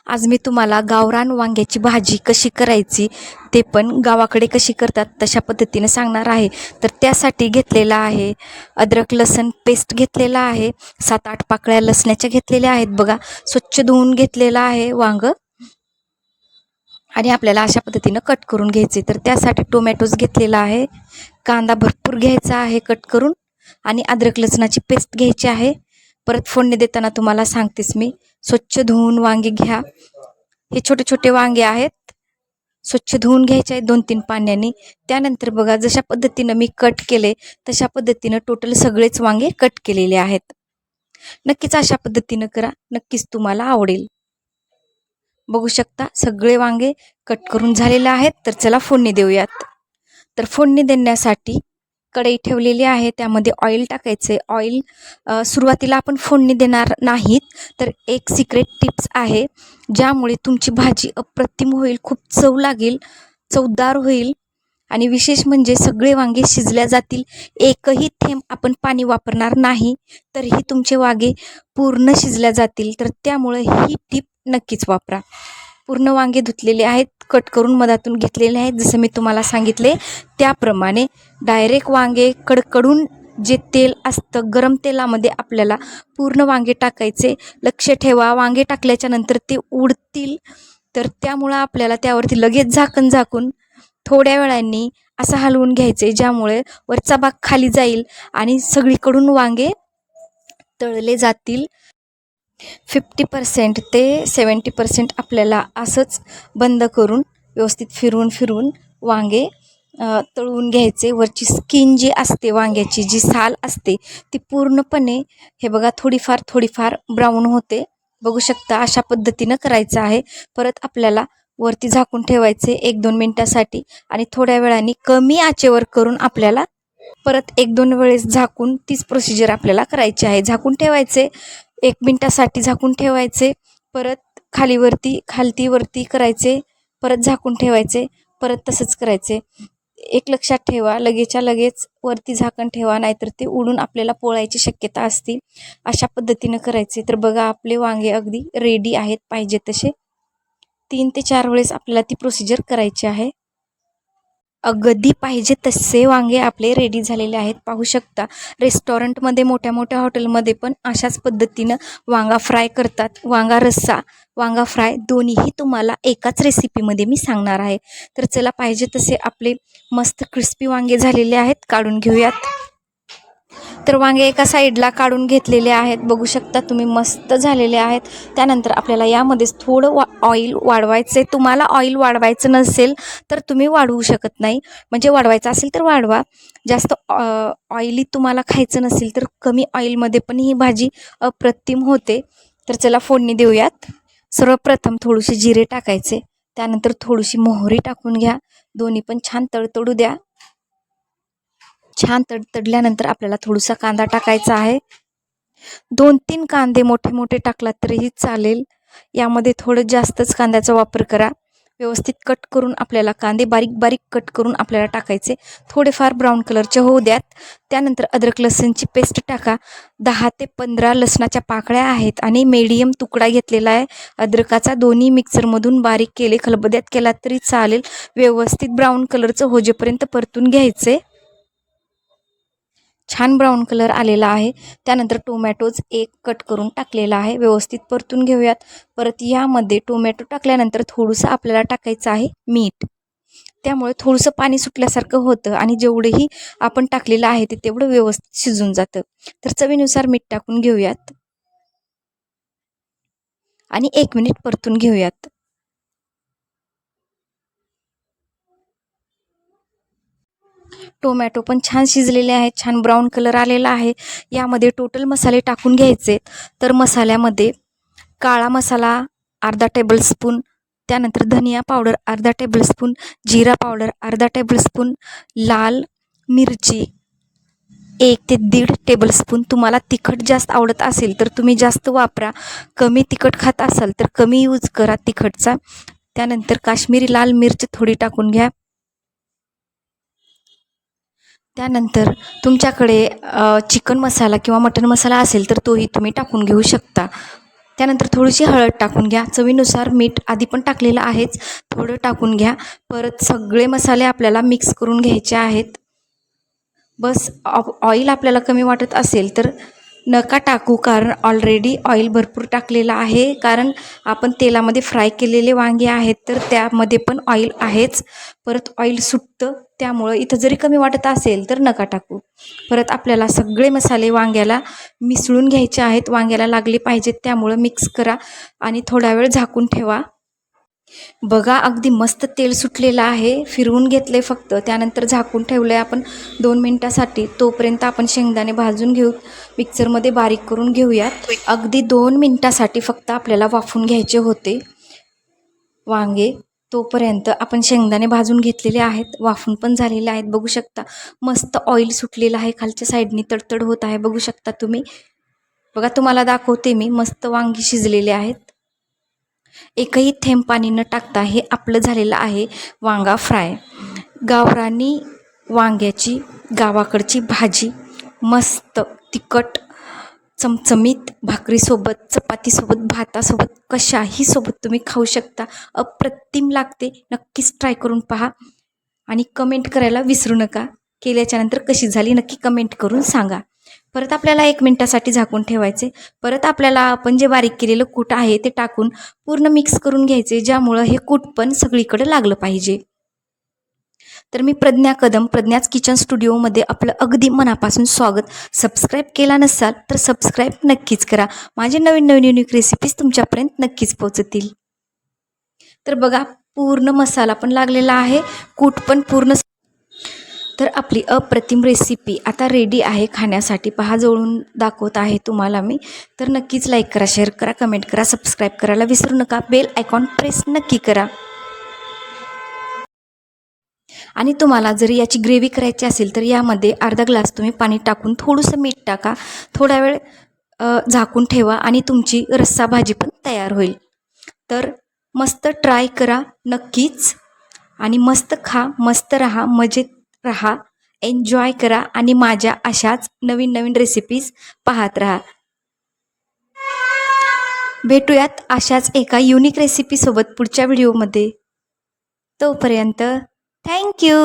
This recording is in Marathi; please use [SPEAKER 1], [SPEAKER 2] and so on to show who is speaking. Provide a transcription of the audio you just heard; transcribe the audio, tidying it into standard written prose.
[SPEAKER 1] आज मी तुम्हाला गावरान वांग्याची भाजी कशी करायची ते पण गावाकडे कशी करतात तशा पद्धतीने सांगणार आहे। तर त्यासाठी घेतलेला आहे अद्रक लसण पेस्ट घेतलेला आहे, 7-8 पाकळ्या लसणाच्या घेतलेल्या आहेत बघा। स्वच्छ धुवून घेतलेला आहे वांग आणि आपल्याला अशा पद्धतीने कट करून घ्यायचे। तर त्यासाठी टोमॅटोज घेतलेला आहे, कांदा भरपूर घ्यायचा आहे कट करून आणि अद्रक लसणाची पेस्ट घ्यायची आहे। परत फोडणी देताना तुम्हाला सांगतेच मी, स्वच्छ धुवून वांगे घ्या। हे छोटे छोटे वांगे आहेत, स्वच्छ धुवून घ्यायचे आहेत 2-3 पाण्याने। त्यानंतर बघा जशा पद्धतीने मी कट केले तशा पद्धतीने टोटल सगळेच वांगे कट केलेले आहेत। नक्कीच अशा पद्धतीने करा, नक्कीच तुम्हाला आवडेल। बघू शकता सगळे वांगे कट करून झालेले आहेत। तर चला फोडणी देऊयात। तर फोडणी देण्यासाठी कढई ठेवलेली आहे, त्यामध्ये ऑइल टाकायचे। ऑइल सुरुवातीला आपण फोडणी देणार नाहीत, तर एक सिक्रेट टिप्स आहे ज्यामुळे तुमची भाजी अप्रतिम होईल, खूप चव लागेल, चवदार होईल आणि विशेष म्हणजे सगळे वांगे शिजल्या जातील। एकही थेंब आपण पाणी वापरणार नाही, तरीही तुमचे वांगे पूर्ण शिजल्या जातील। तर त्यामुळे ही टिप नक्कीच वापरा। पूर्ण वांगे धुतलेले आहेत, कट करून मधातून घेतलेले आहेत, जसं मी तुम्हाला सांगितले त्याप्रमाणे। डायरेक्ट वांगे कडकडून जे तेल असतं गरम तेलामध्ये आपल्याला पूर्ण वांगे टाकायचे। लक्ष ठेवा, वांगे टाकल्याच्या नंतर ते उडतील, तर त्यामुळे आपल्याला त्यावरती लगेच झाकण झाकून थोड्या वेळाने असं हलवून घ्यायचे, ज्यामुळे वरचा भाग खाली जाईल आणि सगळीकडून वांगे तळले जातील। 50% ते 70% आपल्याला असंच बंद करून व्यवस्थित फिरवून फिरवून वांगे तळून घ्यायचे। वरची स्किन जी असते वांग्याची, जी साल असते ती पूर्णपणे हे बघा थोडीफार ब्राऊन होते, बघू शकता। अशा पद्धतीनं करायचं आहे। परत आपल्याला वरती झाकून ठेवायचे 1-2 मिनिटासाठी आणि थोड्या वेळाने कमी आचेवर करून आपल्याला परत 1-2 वेळेस झाकून तीच प्रोसिजर आपल्याला करायची आहे। झाकून ठेवायचे 1 मिनिटासाठी, झाकून ठेवायचे, परत खालती वरती करायचे, परत झाकून ठेवायचे, परत तसंच करायचे। एक लक्षात ठेवा, लगेचच्या लगेच वरती झाकण ठेवा, नाहीतर ते उडून आपल्याला पोळायची शक्यता असते। अशा पद्धतीनं करायचे। तर बघा आपले वांगे अगदी रेडी आहेत, पाहिजे तसे 3 ते 4 वेळेस आपल्याला ती प्रोसिजर करायची आहे। अगदी पाहिजे तसे वांगे आपले रेडी झालेले आहेत, पाहू शकता। रेस्टॉरंटमध्ये मोठ्या मोठ्या हॉटेलमध्ये पण अशाच पद्धतीनं वांगा फ्राय करतात। वांगा रस्सा, वांगा फ्राय दोन्हीही तुम्हाला एकाच रेसिपीमध्ये मी सांगणार आहे। तर चला, पाहिजे तसे आपले मस्त क्रिस्पी वांगे झालेले आहेत, काढून घेऊयात। तर वांगे एका साईडला काढून घेतलेले आहेत, बघू शकता तुम्ही, मस्त झालेले आहेत। त्यानंतर आपल्याला यामध्येच थोडं ऑइल वाढवायचं। तुम्हाला ऑइल वाढवायचं नसेल तर तुम्ही वाढवू शकत नाही, म्हणजे वाढवायचं असेल तर वाढवा। जास्त ऑइली तुम्हाला खायचं नसेल तर कमी ऑइलमध्ये पण ही भाजी अप्रतिम होते। तर चला फोडणी देऊयात। सर्वप्रथम थोडेसे जिरे टाकायचे, त्यानंतर थोडीशी मोहरी टाकून घ्या, दोन्ही पण छान तडतडू द्या। छान तडतडल्यानंतर आपल्याला थोडासा कांदा टाकायचा आहे। 2-3 कांदे मोठे मोठे टाकला तरीही चालेल, यामध्ये थोडं जास्तच कांद्याचा वापर करा। व्यवस्थित कट करून आपल्याला कांदे बारीक कट करून आपल्याला टाकायचे, थोडेफार ब्राऊन कलरचे होऊ द्यात। त्यानंतर अद्रक लसणची पेस्ट टाका, 10 ते 15 लसणाच्या पाकळ्या आहेत आणि मीडियम तुकडा घेतलेला आहे अद्रकाचा। दोन्ही मिक्सरमधून बारीक केले, खलबत्त्यात केला तरी चालेल। व्यवस्थित ब्राऊन कलरचं होजेपर्यंत परतून घ्यायचे। छान ब्राऊन कलर आलेला आहे। त्यानंतर टोमॅटोज एक कट करून टाकलेला आहे, व्यवस्थित परतून घेऊयात। परत यामध्ये टोमॅटो टाकल्यानंतर थोडंसं आपल्याला टाकायचं आहे मीठ, त्यामुळे थोडंसं पाणी सुटल्यासारखं होतं आणि जेवढंही आपण टाकलेलं आहे ते तेवढं व्यवस्थित शिजून जातं। तर चवीनुसार मीठ टाकून घेऊयात आणि 1 मिनिट परतून घेऊयात। टोमॅटो पण छान शिजलेले आहेत, छान ब्राऊन कलर आलेला आहे। यामध्ये टोटल मसाले टाकून घ्यायचे। तर मसाल्यामध्ये काळा मसाला अर्धा टेबलस्पून, त्यानंतर धनिया पावडर अर्धा टेबलस्पून, जिरा पावडर अर्धा टेबलस्पून, लाल मिरची 1 ते 1.5 टेबलस्पून। तुम्हाला तिखट जास्त आवडत असेल तर तुम्ही जास्त वापरा, कमी तिखट खात असाल तर कमी यूज करा तिखटचा। त्यानंतर काश्मीरी लाल मिरची थोडी टाकून घ्या। त्यानंतर तुमच्याकडे चिकन मसाला किंवा मटन मसाला असेल तर तोही तुम्ही टाकून घेऊ शकता। त्यानंतर थोडीशी हळद टाकून घ्या, चवीनुसार मीठ आधी पण टाकलेलं आहेच, थोडं टाकून घ्या. परत सगळे मसाले आपल्याला मिक्स करून घ्यायचे आहेत. बस ऑइल आपल्याला कमी वाटत असेल तर नका टाकू, कारण ऑलरेडी ऑइल भरपूर टाकलेलं आहे. कारण आपण तेलामध्ये फ्राय केलेले वांगे आहेत तर त्यामध्ये पण ऑइल आहेच. परत ऑइल सुटतं, त्यामुळं इथं जरी कमी वाटत असेल तर नका टाकू. परत आपल्याला सगळे मसाले वांग्याला मिसळून घ्यायचे आहेत, वांग्याला लागले पाहिजेत, त्यामुळं मिक्स करा आणि थोडा वेळ झाकून ठेवा. बघा अगदी मस्त तेल सुटलेलं आहे, फिरवून घेतले फक्त, त्यानंतर झाकून ठेवलं आहे आपण 2 मिनटासाठी. तोपर्यंत आपण शेंगदाणे भाजून घेऊ, मिक्सरमध्ये बारीक करून घेऊयात. अगदी 2 मिनटासाठी फक्त आपल्याला वाफवून घ्यायचे होते वांगे. तोपर्यंत आपण शेंगदाणे भाजून घेतलेले आहेत, वाफून पण झालेले आहेत. बघू शकता मस्त ऑइल सुटलेलं आहे, खालच्या साईडनी तडतड होत आहे, बघू शकता तुम्ही. बघा तुम्हाला दाखवते मी, मस्त वांगी शिजलेले आहेत. एकही थेंब पाणी न टाकता हे आपलं झालेलं आहे वांगा फ्राय. गावरानी वांग्याची गावाकडची भाजी, मस्त तिखट चमचमीत, भाकरीसोबत, चपातीसोबत, भातासोबत, कशाही सोबत तुम्ही खाऊ शकता. अप्रतिम लागते. नक्कीच ट्राय करून पहा आणि कमेंट करायला विसरू नका. केल्याच्यानंतर कशी झाली नक्की कमेंट करून सांगा. परत आपल्याला 1 मिनटासाठी झाकून ठेवायचे. परत आपल्याला आपण जे बारीक केलेलं कूट आहे ते टाकून पूर्ण मिक्स करून घ्यायचे, ज्यामुळं हे कूट पण सगळीकडे लागलं पाहिजे. तर मी प्रज्ञा कदम, प्रज्ञाच किचन स्टुडिओमध्ये आपलं अगदी मनापासून स्वागत. सबस्क्राईब केला नसाल तर सबस्क्राईब नक्कीच करा. माझे नवीन नवीन युनिक रेसिपीज तुमच्यापर्यंत नक्कीच पोहोचतील. तर बघा पूर्ण मसाला पण लागलेला आहे, कूट पण पूर्ण. तर आपली अप्रतिम रेसिपी आता रेडी आहे खाण्यासाठी. पहा जवळून दाखवत आहे तुम्हाला मी. तर नक्कीच लाईक करा, शेअर करा, कमेंट करा, सबस्क्राईब करायला विसरू नका. बेल आयकॉन प्रेस नक्की करा. आणि तुम्हाला जर याची ग्रेव्ही करायची असेल तर यामध्ये अर्धा ग्लास तुम्ही पाणी टाकून थोडंसं मीठ टाका, थोडा वेळ झाकून ठेवा आणि तुमची रस्सा भाजी पण तयार होईल. तर मस्त ट्राय करा नक्कीच आणि मस्त खा, मस्त राहा, मजेत राहा, एन्जॉय करा आणि माझ्या अशाच नवीन नवीन रेसिपीज पाहत राहा. भेटूयात अशाच एका युनिक रेसिपीसोबत पुढच्या व्हिडिओमध्ये. तोपर्यंत थँक्यू.